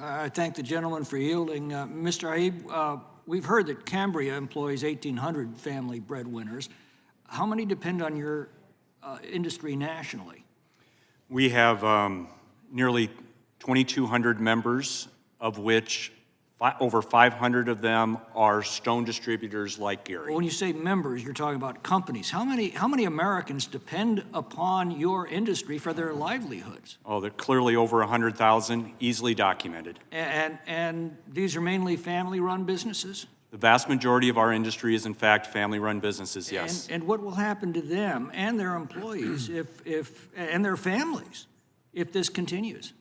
I thank the gentleman for yielding. Mr. Aib, we've heard that Cambria employs 1,800 family breadwinners. How many depend on your industry nationally? We have nearly 2,200 members, of which over 500 of them are stone distributors like Gary. Well, when you say members, you're talking about companies. How many Americans depend upon your industry for their livelihoods? Oh, they're clearly over 100,000, easily documented. And these are mainly family-run businesses? The vast majority of our industry is, in fact, family-run businesses, yes. And what will happen to them and their employees and their families if this continues?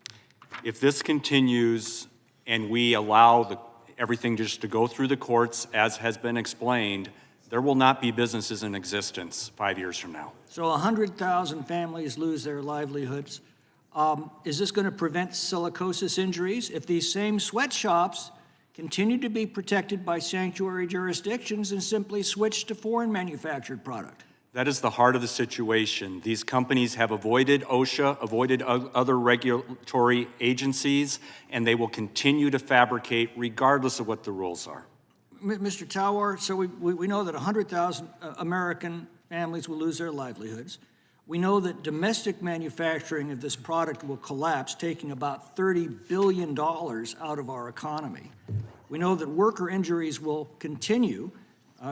If this continues and we allow everything just to go through the courts, as has been explained, there will not be businesses in existence 5 years from now. So 100,000 families lose their livelihoods. Is this going to prevent silicosis injuries? If these same sweatshops continue to be protected by sanctuary jurisdictions and simply switch to foreign manufactured product? That is the heart of the situation. These companies have avoided OSHA, avoided other regulatory agencies, and they will continue to fabricate regardless of what the rules are. Mr. Tawar, so we know that 100,000 American families will lose their livelihoods. We know that domestic manufacturing of this product will collapse, taking about $30 billion out of our economy. We know that worker injuries will continue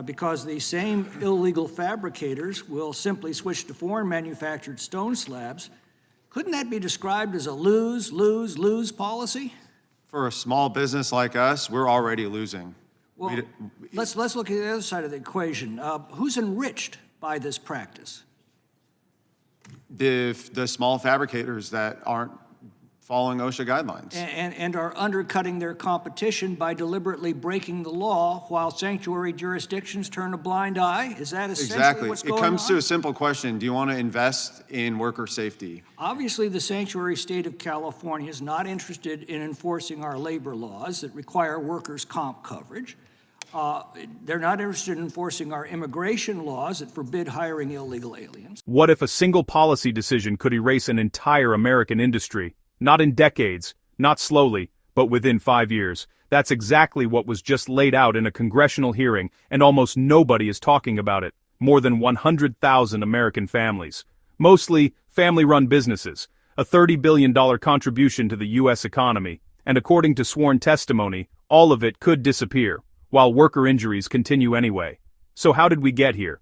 because these same illegal fabricators will simply switch to foreign manufactured stone slabs. Couldn't that be described as a lose, lose, lose policy? For a small business like us, we're already losing. Well, let's look at the other side of the equation. Who's enriched by this practice? The small fabricators that aren't following OSHA guidelines. And are undercutting their competition by deliberately breaking the law while sanctuary jurisdictions turn a blind eye? Is that essentially what's going on? It comes to a simple question. Do you want to invest in worker safety? Obviously, the sanctuary state of California is not interested in enforcing our labor laws that require workers' comp coverage. They're not interested in enforcing our immigration laws that forbid hiring illegal aliens. What if a single policy decision could erase an entire American industry? Not in decades, not slowly, but within 5 years. That's exactly what was just laid out in a congressional hearing, and almost nobody is talking about it. More than 100,000 American families. Mostly family-run businesses, a $30 billion contribution to the U.S. economy, and according to sworn testimony, all of it could disappear, while worker injuries continue anyway. So how did we get here?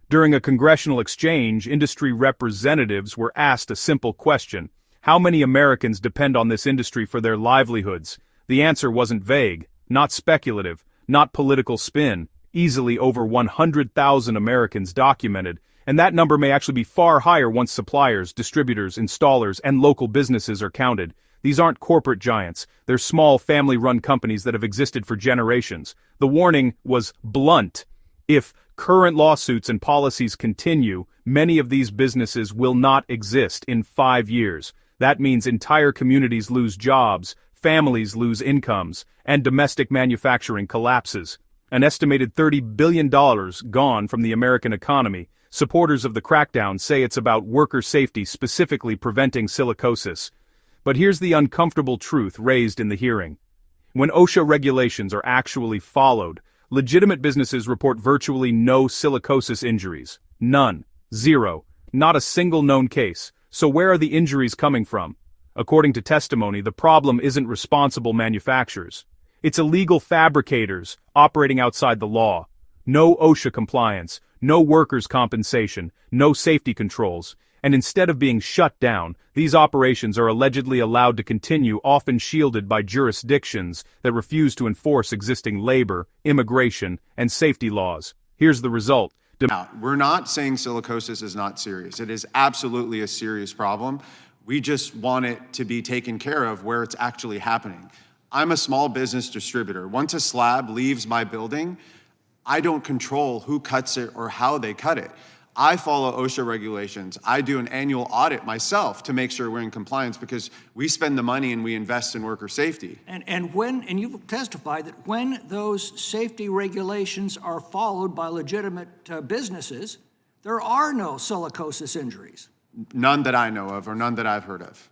During a congressional exchange, industry representatives were asked a simple question. How many Americans depend on this industry for their livelihoods? The answer wasn't vague, not speculative, not political spin. Easily over 100,000 Americans documented, and that number may actually be far higher once suppliers, distributors, installers, and local businesses are counted. These aren't corporate giants, they're small family-run companies that have existed for generations. The warning was blunt. If current lawsuits and policies continue, many of these businesses will not exist in 5 years. That means entire communities lose jobs, families lose incomes, and domestic manufacturing collapses. An estimated $30 billion gone from the American economy. Supporters of the crackdown say it's about worker safety, specifically preventing silicosis. But here's the uncomfortable truth raised in the hearing. When OSHA regulations are actually followed, legitimate businesses report virtually no silicosis injuries. None. Zero. Not a single known case. So where are the injuries coming from? According to testimony, the problem isn't responsible manufacturers. It's illegal fabricators operating outside the law. No OSHA compliance, no workers' compensation, no safety controls. And instead of being shut down, these operations are allegedly allowed to continue, often shielded by jurisdictions that refuse to enforce existing labor, immigration, and safety laws. Here's the result. Now, we're not saying silicosis is not serious. It is absolutely a serious problem. We just want it to be taken care of where it's actually happening. I'm a small business distributor. Once a slab leaves my building, I don't control who cuts it or how they cut it. I follow OSHA regulations. I do an annual audit myself to make sure we're in compliance because we spend the money and we invest in worker safety. And you've testified that when those safety regulations are followed by legitimate businesses, there are no silicosis injuries. None that I know of or none that I've heard of.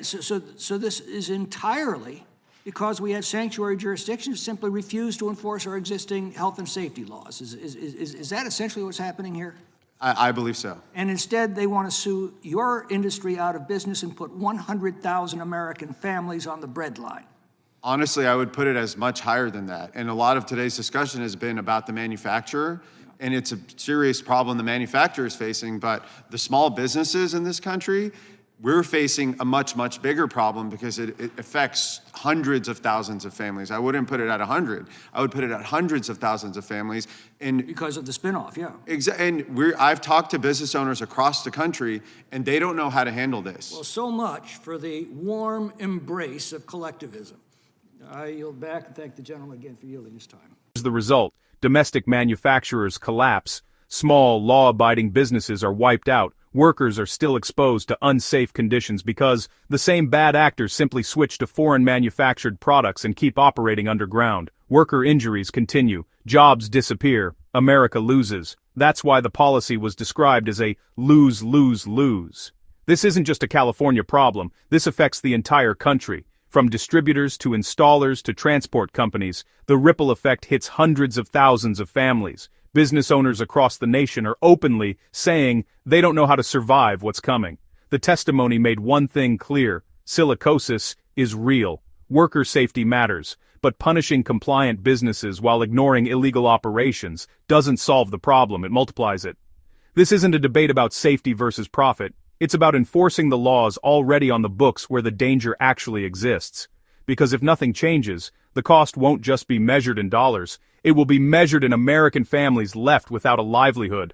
So this is entirely because we had sanctuary jurisdictions simply refused to enforce our existing health and safety laws. Is that essentially what's happening here? I believe so. And instead, they want to sue your industry out of business and put 100,000 American families on the breadline. Honestly, I would put it as much higher than that. And a lot of today's discussion has been about the manufacturer, and it's a serious problem the manufacturer is facing, but the small businesses in this country, we're facing a much, much bigger problem because it affects hundreds of thousands of families. I wouldn't put it at 100. I would put it at hundreds of thousands of families. And Because of the spinoff, yeah. I've talked to business owners across the country, and they don't know how to handle this. Well, so much for the warm embrace of collectivism. I yield back and thank the gentleman again for yielding his time. As the result, domestic manufacturers collapse, small, law-abiding businesses are wiped out, workers are still exposed to unsafe conditions because the same bad actors simply switch to foreign manufactured products and keep operating underground. Worker injuries continue, jobs disappear, America loses. That's why the policy was described as a lose-lose-lose. This isn't just a California problem, this affects the entire country. From distributors to installers to transport companies, the ripple effect hits hundreds of thousands of families. Business owners across the nation are openly saying they don't know how to survive what's coming. The testimony made one thing clear: silicosis is real. Worker safety matters, but punishing compliant businesses while ignoring illegal operations doesn't solve the problem, it multiplies it. This isn't a debate about safety versus profit. It's about enforcing the laws already on the books where the danger actually exists. Because if nothing changes, the cost won't just be measured in dollars, it will be measured in American families left without a livelihood.